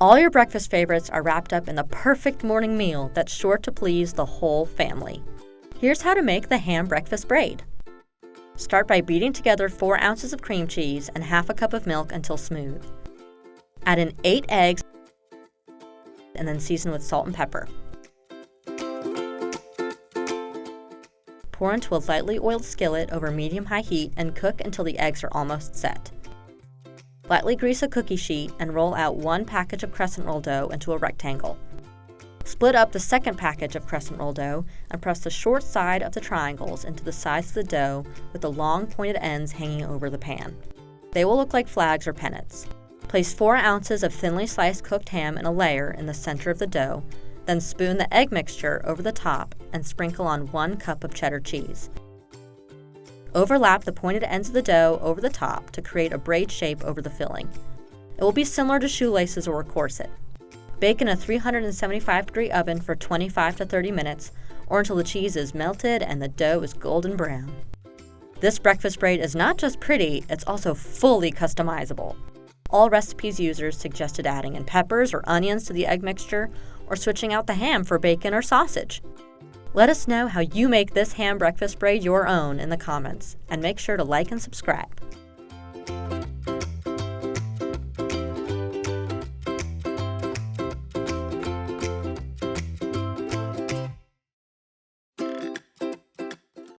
All your breakfast favorites are wrapped up in the perfect morning meal that's sure to please the whole family. Here's how to make the ham breakfast braid. Start by beating together 4 ounces of cream cheese and half a cup of milk until smooth. Add in 8 eggs and then season with salt and pepper. Pour into a lightly oiled skillet over medium-high heat and cook until the eggs are almost set. Lightly grease a cookie sheet and roll out 1 package of crescent roll dough into a rectangle. Split up the second package of crescent roll dough and press the short side of the triangles into the sides of the dough with the long pointed ends hanging over the pan. They will look like flags or pennants. Place 4 ounces of thinly sliced cooked ham in a layer in the center of the dough, then spoon the egg mixture over the top and sprinkle on 1 cup of cheddar cheese. Overlap the pointed ends of the dough over the top to create a braid shape over the filling. It will be similar to shoelaces or a corset. Bake in a 375-degree oven for 25 to 30 minutes or until the cheese is melted and the dough is golden brown. This breakfast braid is not just pretty, it's also fully customizable. Allrecipes users suggested adding in peppers or onions to the egg mixture or switching out the ham for bacon or sausage. Let us know how you make this ham breakfast braid your own in the comments, and make sure to like and subscribe.